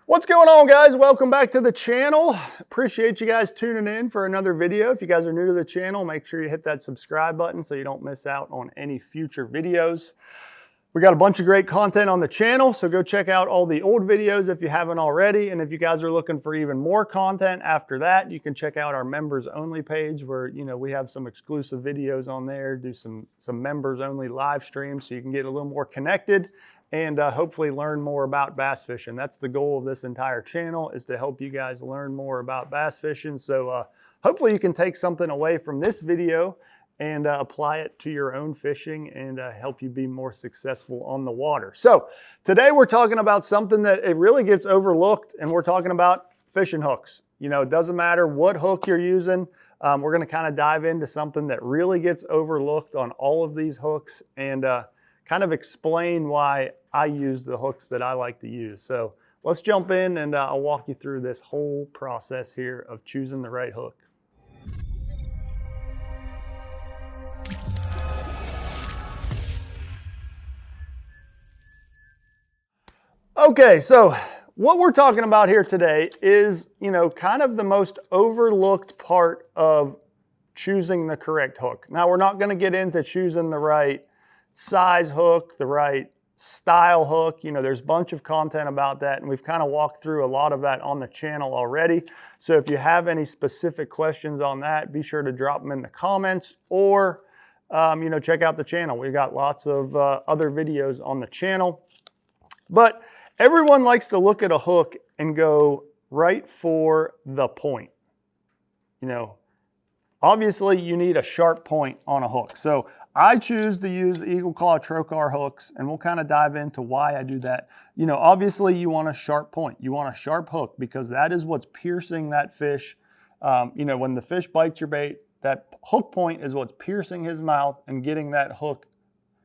What's going on, guys? Welcome back to the channel. Appreciate you guys tuning in for another video. If you guys are new to the channel, make sure you hit that subscribe button so you don't miss out on any future videos. We got a bunch of great content on the channel, so go check out all the old videos if you haven't already. And if you guys are looking for even more content after that, you can check out our members only page where, we have some exclusive videos on there, do some members only live streams so you can get a little more connected and hopefully learn more about bass fishing. That's the goal of this entire channel, is to help you guys learn more about bass fishing. So hopefully you can take something away from this video and apply it to your own fishing and help you be more successful on the water. So today we're talking about something that it really gets overlooked, and we're talking about fishing hooks. It doesn't matter what hook you're using. We're gonna kind of dive into something that really gets overlooked on all of these hooks and kind of explain why I use the hooks that I like to use. So let's jump in and I'll walk you through this whole process here of choosing the right hook. Okay, so what we're talking about here today is, kind of the most overlooked part of choosing the correct hook. Now, we're not gonna get into choosing the right size hook, the right style hook. There's a bunch of content about that, and we've kind of walked through a lot of that on the channel already. So if you have any specific questions on that, be sure to drop them in the comments or, check out the channel. We've got lots of other videos on the channel. But everyone likes to look at a hook and go right for the point. Obviously you need a sharp point on a hook. So I choose to use Eagle Claw Trokar hooks, and we'll kind of dive into why I do that. Obviously you want a sharp point. You want a sharp hook because that is what's piercing that fish. When the fish bites your bait, that hook point is what's piercing his mouth and getting that hook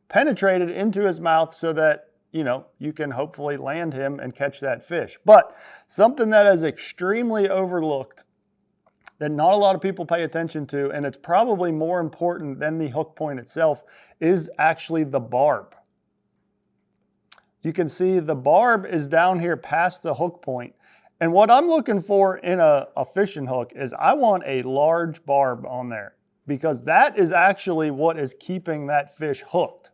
penetrated into his mouth so that you can hopefully land him and catch that fish. But something that is extremely overlooked that not a lot of people pay attention to, and it's probably more important than the hook point itself, is actually the barb. You can see the barb is down here past the hook point. And what I'm looking for in a fishing hook is I want a large barb on there, because that is actually what is keeping that fish hooked.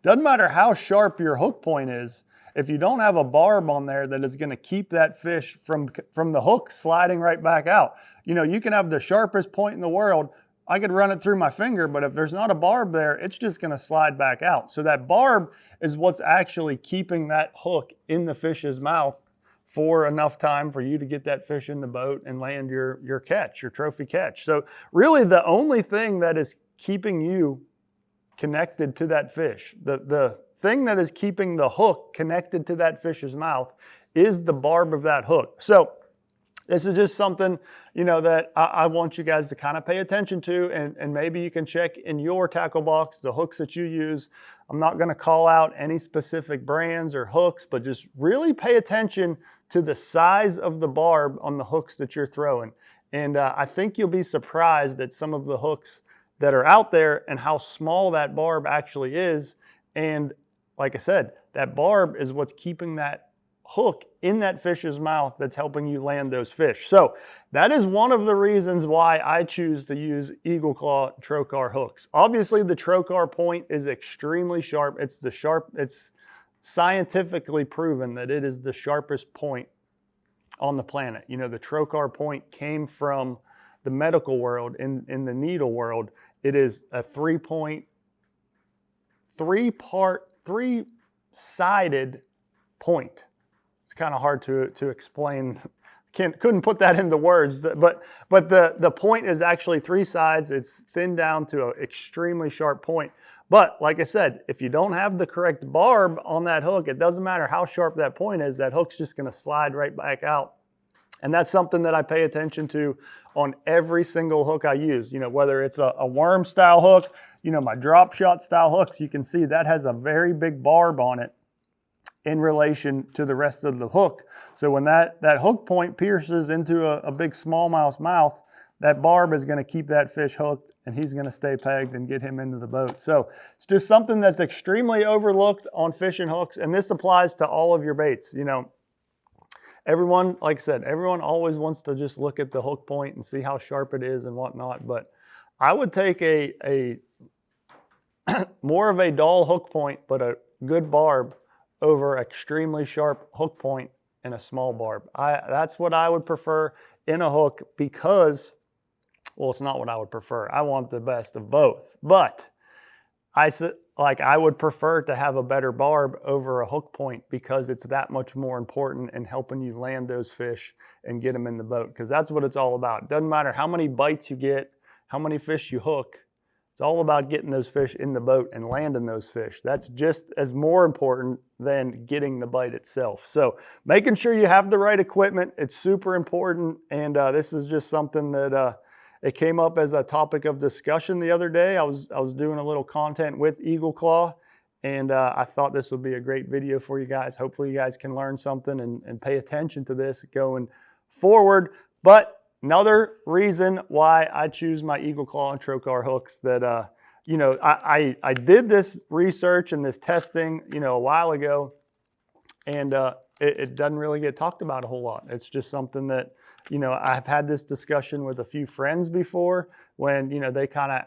Doesn't matter how sharp your hook point is, if you don't have a barb on there that is going to keep that fish from the hook sliding right back out. You can have the sharpest point in the world. I could run it through my finger, but if there's not a barb there, it's just going to slide back out. So that barb is what's actually keeping that hook in the fish's mouth for enough time for you to get that fish in the boat and land your catch, your trophy catch. So really the only thing that is keeping you connected to that fish, the thing that is keeping the hook connected to that fish's mouth, is the barb of that hook. So this is just something, that I want you guys to kind of pay attention to, and maybe you can check in your tackle box the hooks that you use. I'm not going to call out any specific brands or hooks, but just really pay attention to the size of the barb on the hooks that you're throwing. And I think you'll be surprised at some of the hooks that are out there and how small that barb actually is. And like I said, that barb is what's keeping that hook in that fish's mouth that's helping you land those fish. So that is one of the reasons why I choose to use Eagle Claw Trokar hooks. Obviously the Trokar point is extremely sharp. It's scientifically proven that it is the sharpest point on the planet. The Trokar point came from the medical world. In the needle world, it is a three-sided point. It's kind of hard to explain. Couldn't put that into words, but the point is actually three sides. It's thinned down to an extremely sharp point. But like I said, if you don't have the correct barb on that hook, it doesn't matter how sharp that point is, that hook's just gonna slide right back out. And that's something that I pay attention to on every single hook I use. Whether it's a worm style hook, my drop shot style hooks, you can see that has a very big barb on it in relation to the rest of the hook. So when that hook point pierces into a big smallmouth's mouth, that barb is going to keep that fish hooked, and he's going to stay pegged and get him into the boat. So it's just something that's extremely overlooked on fishing hooks, and this applies to all of your baits. everyone, like I said, everyone always wants to just look at the hook point and see how sharp it is and whatnot. But I would take a more of a dull hook point, but a good barb over extremely sharp hook point and a small barb. That's what I would prefer in a hook because, well, it's not what I would prefer. I want the best of both, but I would prefer to have a better barb over a hook point because it's that much more important in helping you land those fish and get them in the boat, because that's what it's all about. It doesn't matter how many bites you get, how many fish you hook. It's all about getting those fish in the boat and landing those fish. That's just as more important than getting the bite itself. So making sure you have the right equipment, it's super important. And this is just something that it came up as a topic of discussion the other day. I was doing a little content with Eagle Claw, and I thought this would be a great video for you guys. Hopefully you guys can learn something and pay attention to this going forward. But another reason why I choose my Eagle Claw and Trokar hooks that, you know, I did this research and this testing, you know, a while ago, and it doesn't really get talked about a whole lot. It's just something that, you know, I've had this discussion with a few friends before when, you know, they kind of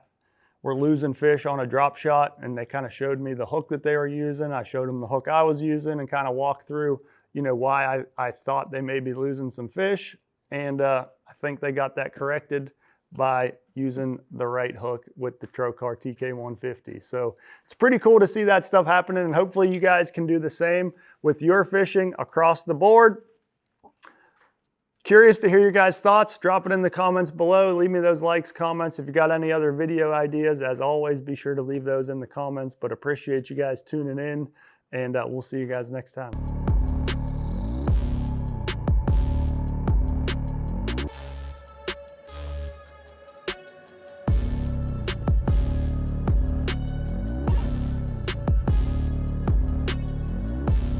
were losing fish on a drop shot, and they kind of showed me the hook that they were using. I showed them the hook I was using and kind of walked through, you know, why I thought they may be losing some fish. And I think they got that corrected by using the right hook with the Trokar TK150. So it's pretty cool to see that stuff happening, and hopefully you guys can do the same with your fishing across the board. Curious to hear your guys' thoughts. Drop it in the comments below. Leave me those likes, comments. If you got any other video ideas, as always, be sure to leave those in the comments. But appreciate you guys tuning in, and we'll see you guys next time.